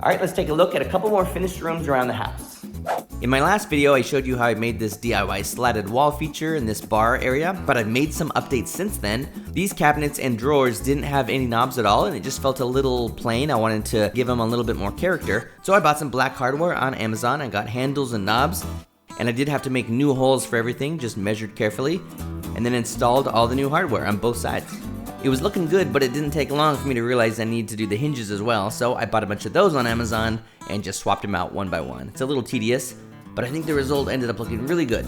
All right, let's take a look at a couple more finished rooms around the house. In my last video, I showed you how I made this DIY slatted wall feature in this bar area, but I've made some updates since then. These cabinets and drawers didn't have any knobs at all, and it just felt a little plain. I wanted to give them a little bit more character. So I bought some black hardware on Amazon. I got handles and knobs, and I did have to make new holes for everything, just measured carefully, and then installed all the new hardware on both sides. It was looking good, but it didn't take long for me to realize I needed to do the hinges as well, so I bought a bunch of those on Amazon and just swapped them out one by one. It's a little tedious, but I think the result ended up looking really good.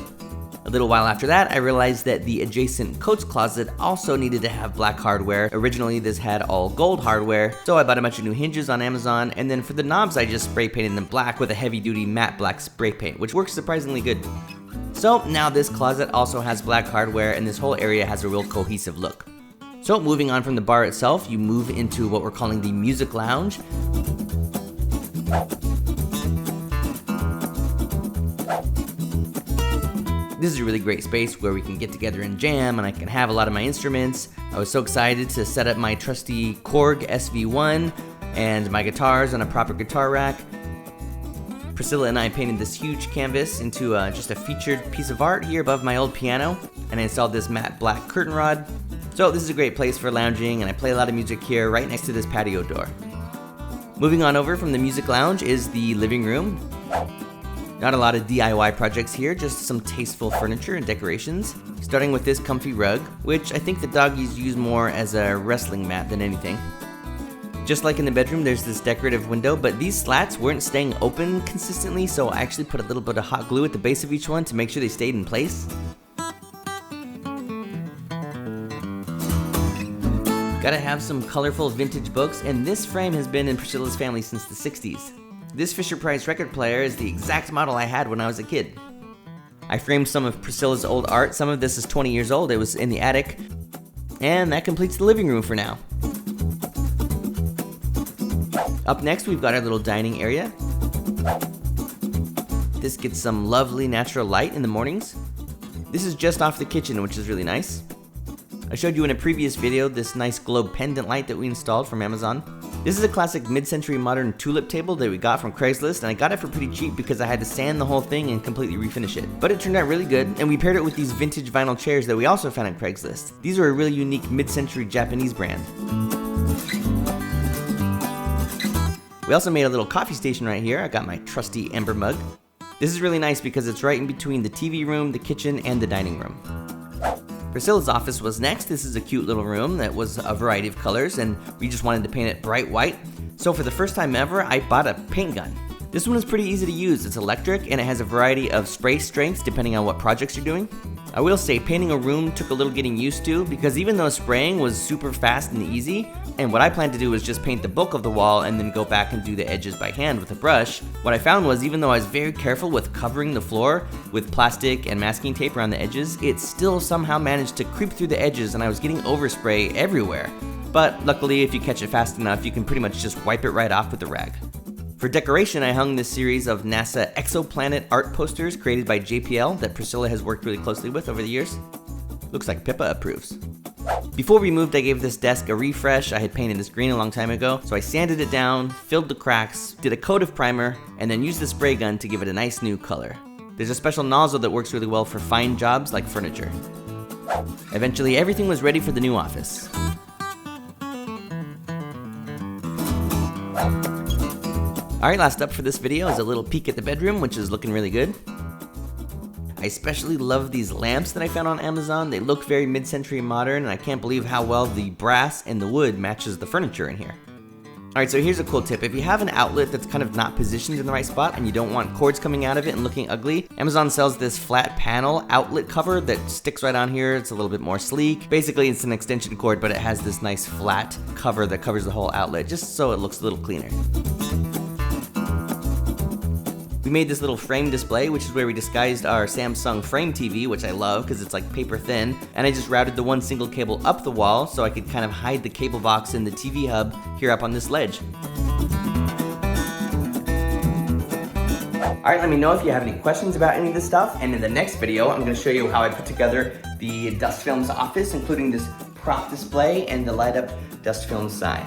A little while after that, I realized that the adjacent coats closet also needed to have black hardware. Originally, this had all gold hardware, so I bought a bunch of new hinges on Amazon, and then for the knobs, I just spray painted them black with a heavy-duty matte black spray paint, which works surprisingly good. So now this closet also has black hardware, and this whole area has a real cohesive look. So moving on from the bar itself, you move into what we're calling the music lounge. This is a really great space where we can get together and jam, and I can have a lot of my instruments. I was so excited to set up my trusty Korg SV1 and my guitars on a proper guitar rack. Priscilla and I painted this huge canvas into just a featured piece of art here above my old piano, and I installed this matte black curtain rod. So this is a great place for lounging, and I play a lot of music here right next to this patio door. Moving on over from the music lounge is the living room. Not a lot of DIY projects here, just some tasteful furniture and decorations. Starting with this comfy rug, which I think the doggies use more as a wrestling mat than anything. Just like in the bedroom, there's this decorative window, but these slats weren't staying open consistently, so I actually put a little bit of hot glue at the base of each one to make sure they stayed in place. Gotta have some colorful vintage books, and this frame has been in Priscilla's family since the 60s. This Fisher-Price record player is the exact model I had when I was a kid. I framed some of Priscilla's old art. Some of this is 20 years old. It was in the attic. And that completes the living room for now. Up next, we've got our little dining area. This gets some lovely natural light in the mornings. This is just off the kitchen, which is really nice. I showed you in a previous video this nice globe pendant light that we installed from Amazon. This is a classic mid-century modern tulip table that we got from Craigslist, and I got it for pretty cheap because I had to sand the whole thing and completely refinish it. But it turned out really good, and we paired it with these vintage vinyl chairs that we also found on Craigslist. These are a really unique mid-century Japanese brand. We also made a little coffee station right here. I got my trusty amber mug. This is really nice because it's right in between the TV room, the kitchen, and the dining room. Priscilla's office was next. This is a cute little room that was a variety of colors, and we just wanted to paint it bright white. So for the first time ever, I bought a paint gun. This one is pretty easy to use. It's electric, and it has a variety of spray strengths depending on what projects you're doing. I will say painting a room took a little getting used to, because even though spraying was super fast and easy, and what I planned to do was just paint the bulk of the wall and then go back and do the edges by hand with a brush, what I found was even though I was very careful with covering the floor with plastic and masking tape around the edges, it still somehow managed to creep through the edges, and I was getting overspray everywhere. But luckily, if you catch it fast enough, you can pretty much just wipe it right off with a rag. For decoration, I hung this series of NASA exoplanet art posters created by JPL that Priscilla has worked really closely with over the years. Looks like Pippa approves. Before we moved, I gave this desk a refresh. I had painted this green a long time ago, so I sanded it down, filled the cracks, did a coat of primer, and then used the spray gun to give it a nice new color. There's a special nozzle that works really well for fine jobs like furniture. Eventually, everything was ready for the new office. Alright, last up for this video is a little peek at the bedroom, which is looking really good. I especially love these lamps that I found on Amazon. They look very mid-century modern, and I can't believe how well the brass and the wood matches the furniture in here. Alright, so here's a cool tip. If you have an outlet that's kind of not positioned in the right spot and you don't want cords coming out of it and looking ugly, Amazon sells this flat panel outlet cover that sticks right on here. It's a little bit more sleek. Basically, it's an extension cord, but it has this nice flat cover that covers the whole outlet, just so it looks a little cleaner. We made this little frame display, which is where we disguised our Samsung Frame TV, which I love because it's like paper thin, and I just routed the one single cable up the wall so I could kind of hide the cable box and the TV hub here up on this ledge. Alright, let me know if you have any questions about any of this stuff, and in the next video, I'm going to show you how I put together the Dust Films office, including this prop display and the light up Dust Film sign.